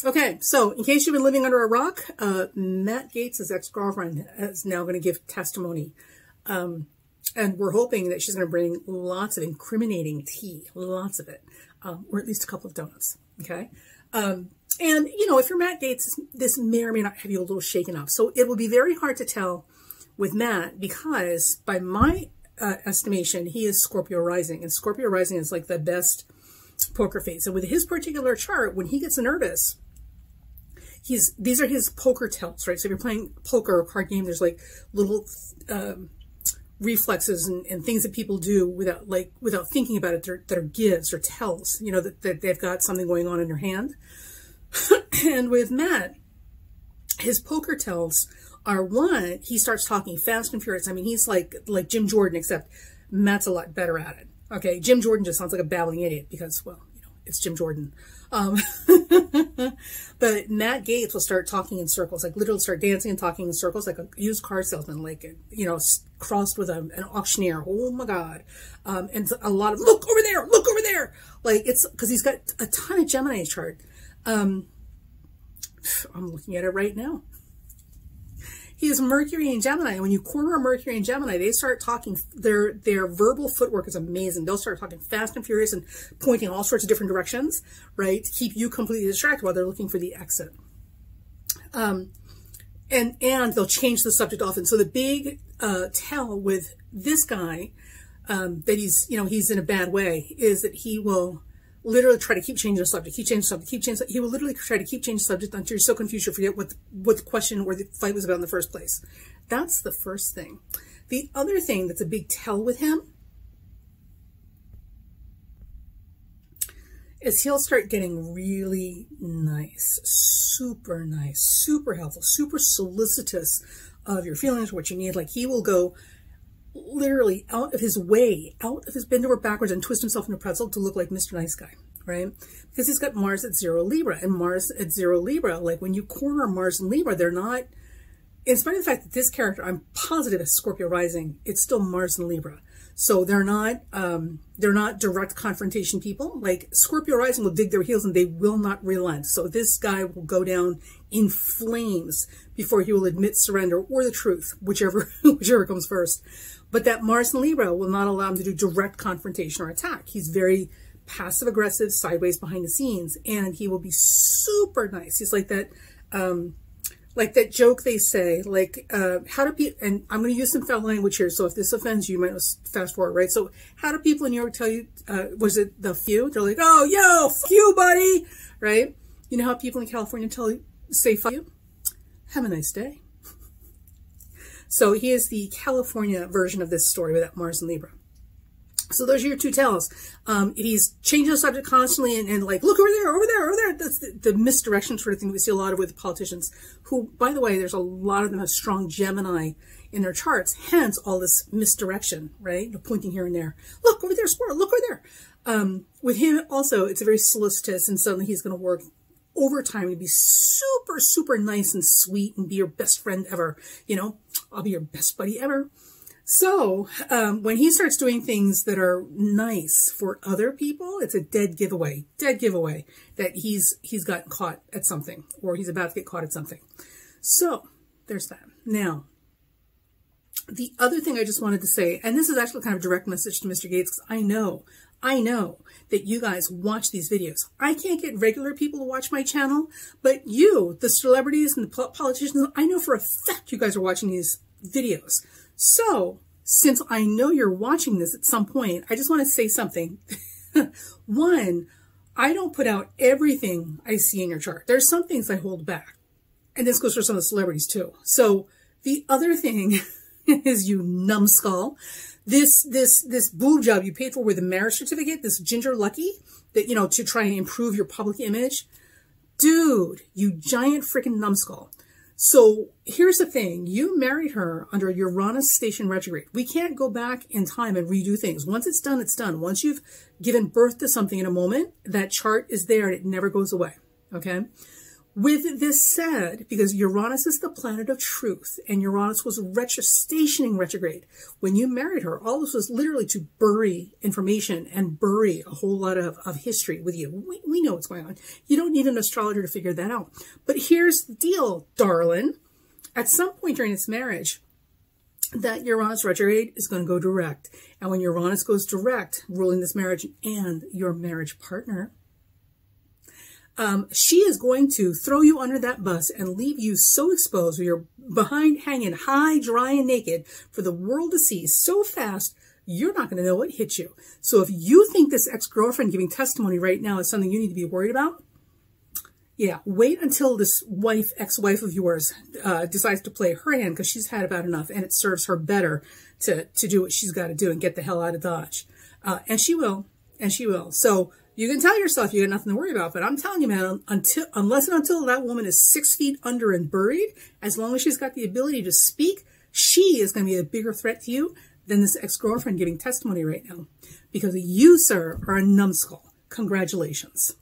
Okay, so in case you've been living under a rock, Matt Gaetz' ex-girlfriend is now going to give testimony. And we're hoping that she's going to bring lots of incriminating tea, lots of it, or at least a couple of donuts, okay? And, you know, if you're Matt Gaetz, this may or may not have you a little shaken up. So it will be very hard to tell with Matt because by my estimation, he is Scorpio rising. And Scorpio rising is like the best poker face. And with his particular chart, when he gets nervous, these are his poker tells, right? So if you're playing poker or card game, there's like little reflexes and things that people do without thinking about it that are gives or tells, you know, that they've got something going on in their hand. And with Matt, his poker tells are one, he starts talking fast and furious. I mean, he's like Jim Jordan, except Matt's a lot better at it. Okay, Jim Jordan just sounds like a babbling idiot because, well, you know, it's Jim Jordan. But Matt Gaetz will start talking in circles, like literally start dancing and talking in circles, like a used car salesman, like, you know, crossed with an auctioneer. Oh my God. And a lot of, look over there. Like it's because he's got a ton of Gemini chart. I'm looking at it right now. He has Mercury in Gemini. When you corner a Mercury in Gemini, they start talking, their verbal footwork is amazing. They'll start talking fast and furious and pointing all sorts of different directions, right? To keep you completely distracted while they're looking for the exit. And they'll change the subject often. So the big tell with this guy that he's, you know, he's in a bad way is that he will literally try to keep changing the subject, he will literally try to keep changing the subject until you're so confused you forget what the question or the fight was about in the first place. That's the first thing. The other thing that's a big tell with him is he'll start getting really nice, super helpful, super solicitous of your feelings, what you need. Like he will go literally out of his way, bend over backwards and twist himself in a pretzel to look like Mr. Nice Guy, right? Because he's got Mars at 0 Libra, and Mars at 0 Libra, like when you corner Mars and Libra, they're not, in spite of the fact that this character, I'm positive is Scorpio rising, it's still Mars and Libra. So they're not direct confrontation people. Like Scorpio rising will dig their heels and they will not relent. So this guy will go down in flames before he will admit surrender or the truth, whichever comes first. But that Mars and Libra will not allow him to do direct confrontation or attack. He's very passive aggressive, sideways behind the scenes, and he will be super nice. He's like that joke they say, like, how do people, and I'm going to use some foul language here, so if this offends you, you might fast forward, right? So how do people in New York tell you, was it the few? They're like, oh, yo, fuck you, buddy, right? You know how people in California say fuck you? Have a nice day. So he is the California version of this story with that Mars and Libra. So those are your two tells. He's changing the subject constantly and like, look over there. That's the misdirection sort of thing we see a lot of with politicians who, by the way, there's a lot of them have strong Gemini in their charts, hence all this misdirection, right? You're pointing here and there. Look over there, squirrel, look over there. With him also, it's a very solicitous and suddenly he's going to work overtime to be super nice and sweet and be your best friend ever. You know, I'll be your best buddy ever. So when he starts doing things that are nice for other people, it's a dead giveaway that he's gotten caught at something or he's about to get caught at something. So there's that. Now, the other thing I just wanted to say, and this is actually kind of a direct message to Mr. Gaetz, because I know that you guys watch these videos. I can't get regular people to watch my channel, but you, the celebrities and the politicians, I know for a fact you guys are watching these videos. So, since I know you're watching this at some point, I just want to say something. One, I don't put out everything I see in your chart. There's some things I hold back. And this goes for some of the celebrities too. So, the other thing is, you numbskull, this boob job you paid for with a marriage certificate, this Ginger Lucky, that, you know, to try and improve your public image. Dude, you giant freaking numbskull. So here's the thing. You married her under Uranus station retrograde. We can't go back in time and redo things. Once it's done, it's done. Once you've given birth to something in a moment, that chart is there and it never goes away. Okay? With this said, because Uranus is the planet of truth, and Uranus was stationing retrograde. When you married her, all this was literally to bury information and bury a whole lot of history with you. We know what's going on. You don't need an astrologer to figure that out. But here's the deal, darling. At some point during this marriage, that Uranus retrograde is going to go direct. And when Uranus goes direct, ruling this marriage and your marriage partner, she is going to throw you under that bus and leave you so exposed with your behind hanging high, dry, and naked for the world to see so fast, you're not going to know what hit you. So if you think this ex-girlfriend giving testimony right now is something you need to be worried about, yeah, wait until this ex-wife of yours decides to play her hand, because she's had about enough, and it serves her better to do what she's got to do and get the hell out of Dodge. And she will. So you can tell yourself you got nothing to worry about, but I'm telling you, man, unless and until that woman is 6 feet under and buried, as long as she's got the ability to speak, she is going to be a bigger threat to you than this ex-girlfriend giving testimony right now. Because you, sir, are a numbskull. Congratulations.